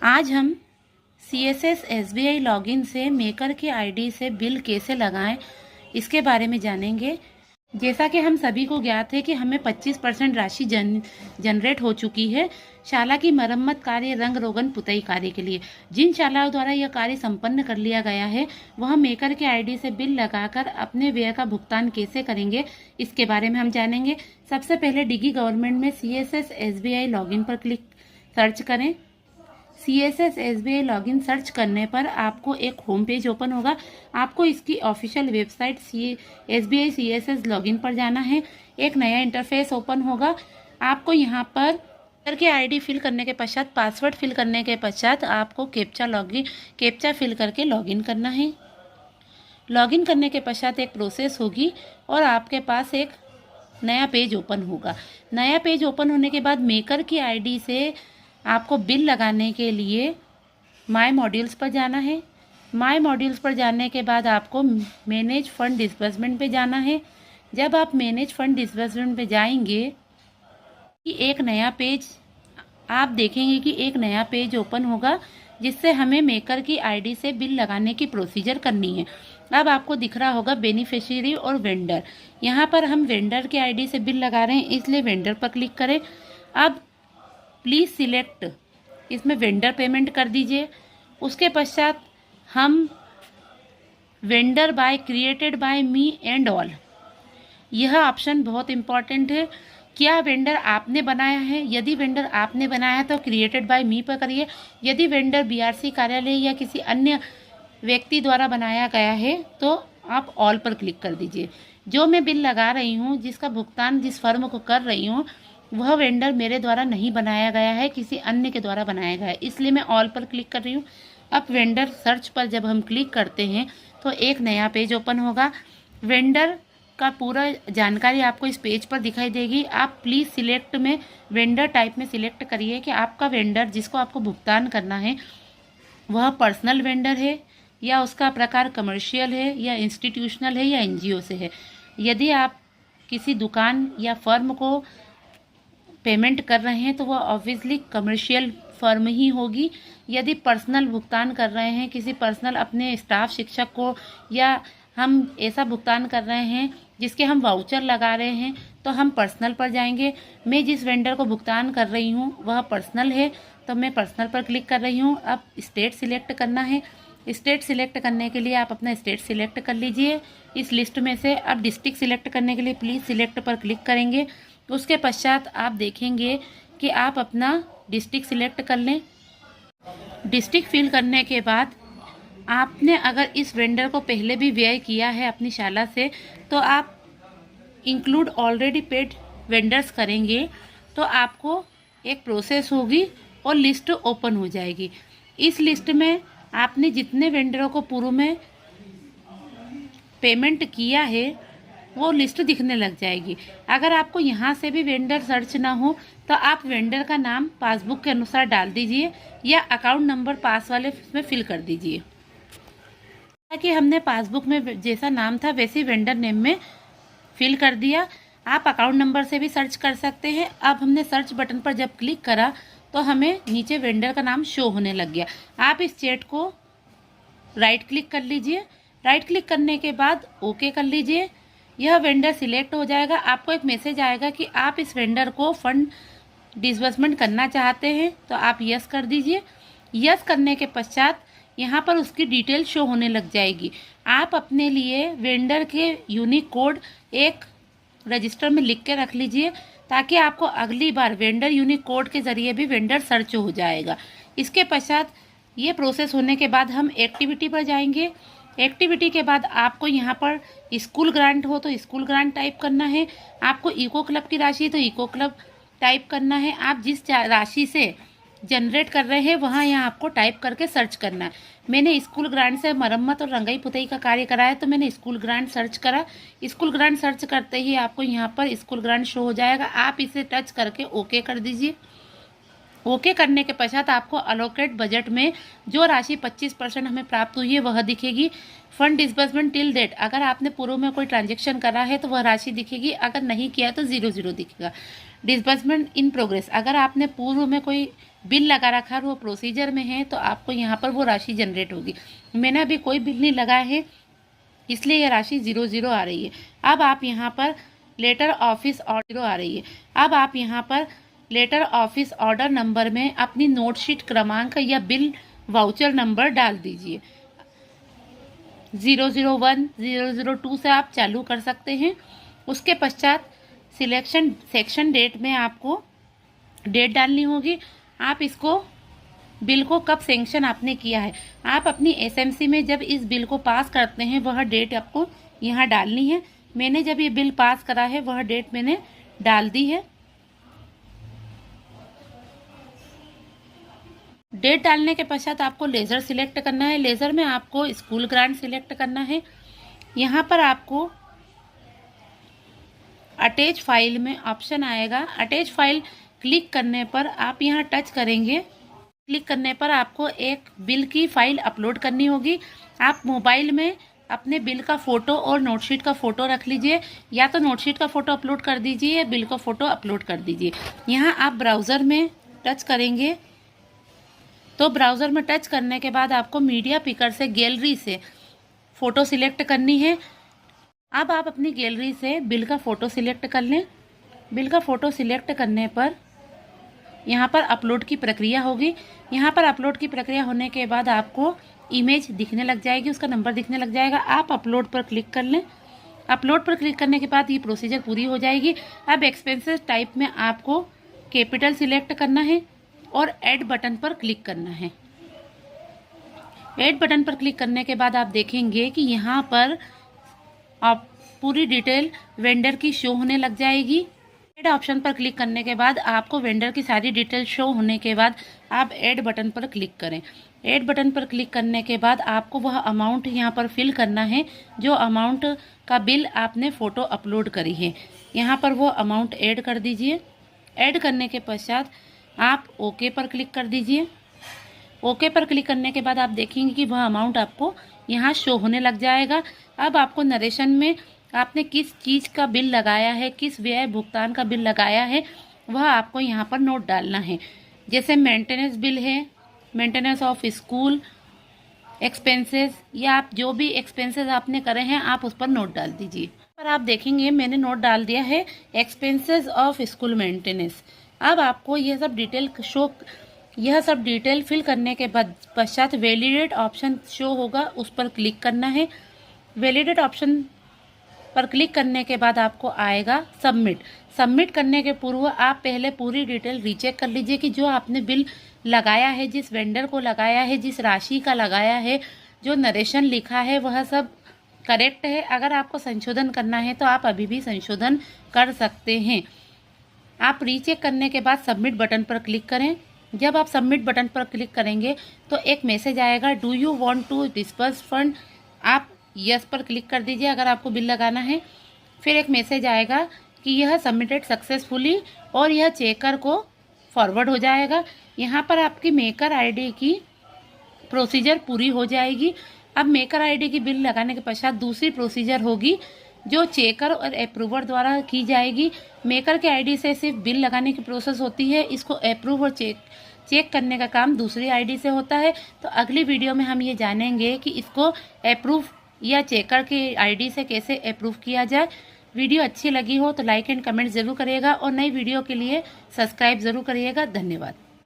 आज हम CSS SBI login से मेकर की आईडी से बिल कैसे लगाएं इसके बारे में जानेंगे। जैसा कि हम सभी को ज्ञात है कि हमें 25% राशि जनरेट हो चुकी है शाला की मरम्मत कार्य, रंग रोगन पुताई कार्य के लिए। जिन शालाओं द्वारा यह कार्य संपन्न कर लिया गया है वह मेकर के आईडी से बिल लगाकर अपने व्यय का भुगतान कैसे करेंगे इसके बारे में हम जानेंगे। सबसे पहले डिगी गवर्नमेंट में CSS SBI लॉगिन पर सर्च करें। CSS SBI लॉगिन सर्च करने पर आपको एक होम पेज ओपन होगा। आपको इसकी official website SBI CSS login पर जाना है। एक नया इंटरफेस ओपन होगा। आपको यहाँ पर के आईडी फिल करने के पश्चात, पासवर्ड फिल करने के पश्चात आपको कैप्चा फिल करके लॉगिन करना है। लॉगिन करने के पश्चात एक प्रोसेस होगी और आपके पास एक नया पेज ओपन होगा। नया पेज ओपन होने के बाद मेकर की आईडी से आपको बिल लगाने के लिए माय मॉड्यूल्स पर जाना है। माय मॉड्यूल्स पर जाने के बाद आपको मैनेज फंड डिस्बर्समेंट पे जाना है। जब आप मैनेज फंड डिस्बर्समेंट पे जाएंगे कि एक नया पेज आप देखेंगे कि एक नया पेज ओपन होगा जिससे हमें मेकर की आईडी से बिल लगाने की प्रोसीजर करनी है। अब आपको दिख रहा होगा बेनिफिशियरी और वेंडर। यहाँ पर हम वेंडर के आईडी से बिल लगा रहे हैं इसलिए वेंडर पर क्लिक करें। अब प्लीज़ सिलेक्ट, इसमें वेंडर पेमेंट कर दीजिए। उसके पश्चात हम vendor by created by me and all, यह ऑप्शन बहुत इम्पॉर्टेंट है। क्या वेंडर आपने बनाया है? यदि वेंडर आपने बनाया है तो क्रिएटेड बाय मी पर करिए। यदि वेंडर BRC कार्यालय या किसी अन्य व्यक्ति द्वारा बनाया गया है तो आप ऑल पर क्लिक कर दीजिए। जो मैं बिल लगा रही हूँ, जिसका भुगतान जिस फर्म को कर रही हूँ, वह वेंडर मेरे द्वारा नहीं बनाया गया है, किसी अन्य के द्वारा बनाया गया है, इसलिए मैं ऑल पर क्लिक कर रही हूँ। अब वेंडर सर्च पर जब हम क्लिक करते हैं तो एक नया पेज ओपन होगा। वेंडर का पूरा जानकारी आपको इस पेज पर दिखाई देगी। आप प्लीज़ सिलेक्ट में वेंडर टाइप में सिलेक्ट करिए कि आपका वेंडर जिसको आपको भुगतान करना है वह पर्सनल वेंडर है या उसका प्रकार कमर्शियल है या इंस्टीट्यूशनल है या NGO से है। यदि आप किसी दुकान या फर्म को पेमेंट कर रहे हैं तो वह ऑब्वियसली कमर्शियल फर्म ही होगी। यदि पर्सनल भुगतान कर रहे हैं किसी पर्सनल अपने स्टाफ शिक्षक को, या हम ऐसा भुगतान कर रहे हैं जिसके हम वाउचर लगा रहे हैं तो हम पर्सनल पर जाएंगे। मैं जिस वेंडर को भुगतान कर रही हूँ वह पर्सनल है तो मैं पर्सनल पर क्लिक कर रही हूँ। अब स्टेट सिलेक्ट करना है। स्टेट सिलेक्ट करने के लिए आप अपना स्टेट सिलेक्ट कर लीजिए इस लिस्ट में से। अब डिस्ट्रिक्ट सिलेक्ट करने के लिए प्लीज़ सिलेक्ट पर क्लिक करेंगे। उसके पश्चात आप देखेंगे कि आप अपना डिस्ट्रिक्ट सिलेक्ट कर लें। डिस्ट्रिक्ट फिल करने के बाद आपने अगर इस वेंडर को पहले भी व्यय किया है अपनी शाला से तो आप इंक्लूड ऑलरेडी पेड वेंडर्स करेंगे तो आपको एक प्रोसेस होगी और लिस्ट ओपन हो जाएगी। इस लिस्ट में आपने जितने वेंडरों को पूर्व में पेमेंट किया है वो लिस्ट दिखने लग जाएगी। अगर आपको यहाँ से भी वेंडर सर्च ना हो तो आप वेंडर का नाम पासबुक के अनुसार डाल दीजिए या अकाउंट नंबर पास वाले में फिल कर दीजिए। ताकि हमने पासबुक में जैसा नाम था वैसे वेंडर नेम में फिल कर दिया। आप अकाउंट नंबर से भी सर्च कर सकते हैं। अब हमने सर्च बटन पर जब क्लिक करा तो हमें नीचे वेंडर का नाम शो होने लग गया। आप इस चैट को राइट क्लिक कर लीजिए। राइट क्लिक करने के बाद ओके कर लीजिए। यह वेंडर सिलेक्ट हो जाएगा। आपको एक मैसेज आएगा कि आप इस वेंडर को फंड डिसबर्समेंट करना चाहते हैं तो आप यस कर दीजिए। यस करने के पश्चात यहाँ पर उसकी डिटेल शो होने लग जाएगी। आप अपने लिए वेंडर के यूनिक कोड एक रजिस्टर में लिख के रख लीजिए ताकि आपको अगली बार वेंडर यूनिक कोड के ज़रिए भी वेंडर सर्च हो जाएगा। इसके पश्चात ये प्रोसेस होने के बाद हम एक्टिविटी पर जाएंगे। एक्टिविटी के बाद आपको यहाँ पर स्कूल ग्रांट हो तो स्कूल ग्रांट टाइप करना है। आपको इको क्लब की राशि तो इको क्लब टाइप करना है। आप जिस राशि से जनरेट कर रहे हैं वहाँ यहाँ आपको टाइप करके सर्च करना है। मैंने स्कूल ग्रांट से मरम्मत और रंगाई पुताई का कार्य करा है तो मैंने स्कूल ग्रांट सर्च करा। स्कूल ग्रांट सर्च करते ही आपको यहाँ पर स्कूल ग्रांट शो हो जाएगा। आप इसे टच करके ओके कर दीजिए। ओके करने के पश्चात आपको अलोकेट बजट में जो राशि 25% हमें प्राप्त हुई है वह दिखेगी। फंड डिसबर्समेंट टिल डेट, अगर आपने पूर्व में कोई ट्रांजैक्शन करा है तो वह राशि दिखेगी, अगर नहीं किया तो 00 दिखेगा। डिसबर्समेंट इन प्रोग्रेस, अगर आपने पूर्व में कोई बिल लगा रखा है वो प्रोसीजर में है तो आपको यहाँ पर वो राशि जनरेट होगी। मैंने अभी कोई बिल नहीं लगाया है इसलिए यह राशि 00 आ रही है। अब आप यहाँ पर लेटर ऑफिस ऑर्डर आ रही है। अब आप यहाँ पर लेटर ऑफिस ऑर्डर नंबर में अपनी नोटशीट क्रमांक या बिल वाउचर नंबर डाल दीजिए। 001, 002 से आप चालू कर सकते हैं। उसके पश्चात सिलेक्शन सेक्शन डेट में आपको डेट डालनी होगी। आप इसको बिल को कब सेंक्शन आपने किया है, आप अपनी एसएमसी में जब इस बिल को पास करते हैं वह डेट आपको यहाँ डालनी है। मैंने जब ये बिल पास करा है वह डेट मैंने डाल दी है। डेट डालने के पश्चात आपको लेजर सिलेक्ट करना है। लेजर में आपको स्कूल ग्रांट सिलेक्ट करना है। यहाँ पर आपको अटैच फाइल में ऑप्शन आएगा। अटैच फाइल क्लिक करने पर आप यहाँ टच करेंगे। क्लिक करने पर आपको एक बिल की फाइल अपलोड करनी होगी। आप मोबाइल में अपने बिल का फोटो और नोटशीट का फोटो रख लीजिए, या तो नोटशीट का फोटो अपलोड कर दीजिए या बिल का फोटो अपलोड कर दीजिए। यहाँ आप ब्राउज़र में टच करेंगे तो ब्राउज़र में टच करने के बाद आपको मीडिया पिकर से गैलरी से फ़ोटो सिलेक्ट करनी है। अब आप अपनी गैलरी से बिल का फ़ोटो सिलेक्ट कर लें। बिल का फ़ोटो सिलेक्ट करने पर यहाँ पर अपलोड की प्रक्रिया होगी। यहाँ पर अपलोड की प्रक्रिया होने के बाद आपको इमेज दिखने लग जाएगी, उसका नंबर दिखने लग जाएगा। आप अपलोड पर क्लिक कर लें। अपलोड पर क्लिक करने के बाद ये प्रोसीजर पूरी हो जाएगी। अब एक्सपेंसेस टाइप में आपको कैपिटल सिलेक्ट करना है और ऐड बटन पर क्लिक करना है। ऐड बटन पर क्लिक करने के बाद आप देखेंगे कि यहाँ पर आप पूरी डिटेल वेंडर की शो होने लग जाएगी। ऐड ऑप्शन पर क्लिक करने के बाद आपको वेंडर की सारी डिटेल शो होने के बाद आप ऐड बटन पर क्लिक करें। ऐड बटन पर क्लिक करने के बाद आपको वह अमाउंट यहाँ पर फिल करना है जो अमाउंट का बिल आपने फ़ोटो अपलोड करी है। यहाँ पर वो अमाउंट ऐड कर दीजिए। ऐड करने के पश्चात आप ओके पर क्लिक कर दीजिए। ओके पर क्लिक करने के बाद आप देखेंगे कि वह अमाउंट आपको यहाँ शो होने लग जाएगा। अब आपको नरेशन में आपने किस चीज़ का बिल लगाया है, किस व्यय भुगतान का बिल लगाया है, वह आपको यहाँ पर नोट डालना है। जैसे मेंटेनेंस बिल है, मेंटेनेंस ऑफ स्कूल एक्सपेंसेस, या आप जो भी एक्सपेंसेस आपने करे हैं आप उस पर नोट डाल दीजिए। पर आप देखेंगे मैंने नोट डाल दिया है एक्सपेंसेस ऑफ स्कूल मेंटेनेंस। अब आपको यह सब डिटेल फिल करने के बाद पश्चात वैलिडेट ऑप्शन शो होगा, उस पर क्लिक करना है। वैलिडेट ऑप्शन पर क्लिक करने के बाद आपको आएगा सबमिट। सबमिट करने के पूर्व आप पहले पूरी डिटेल रीचेक कर लीजिए कि जो आपने बिल लगाया है, जिस वेंडर को लगाया है, जिस राशि का लगाया है, जो नरेशन लिखा है वह सब करेक्ट है। अगर आपको संशोधन करना है तो आप अभी भी संशोधन कर सकते हैं। आप रीचेक करने के बाद सबमिट बटन पर क्लिक करें। जब आप सबमिट बटन पर क्लिक करेंगे तो एक मैसेज आएगा, do you want to disperse fund. आप यस पर क्लिक कर दीजिए अगर आपको बिल लगाना है। फिर एक मैसेज आएगा कि यह सबमिटेड सक्सेसफुली और यह चेकर को फॉरवर्ड हो जाएगा। यहाँ पर आपकी मेकर आईडी की प्रोसीजर पूरी हो जाएगी। अब मेकर आईडी की बिल लगाने के पश्चात दूसरी प्रोसीजर होगी जो चेकर और अप्रूवर द्वारा की जाएगी। मेकर के आईडी से सिर्फ बिल लगाने की प्रोसेस होती है, इसको अप्रूव और चेक करने का काम दूसरी आईडी से होता है। तो अगली वीडियो में हम ये जानेंगे कि इसको अप्रूव या चेकर के आईडी से कैसे अप्रूव किया जाए। वीडियो अच्छी लगी हो तो लाइक एंड कमेंट ज़रूर करिएगा और नई वीडियो के लिए सब्सक्राइब ज़रूर करिएगा। धन्यवाद।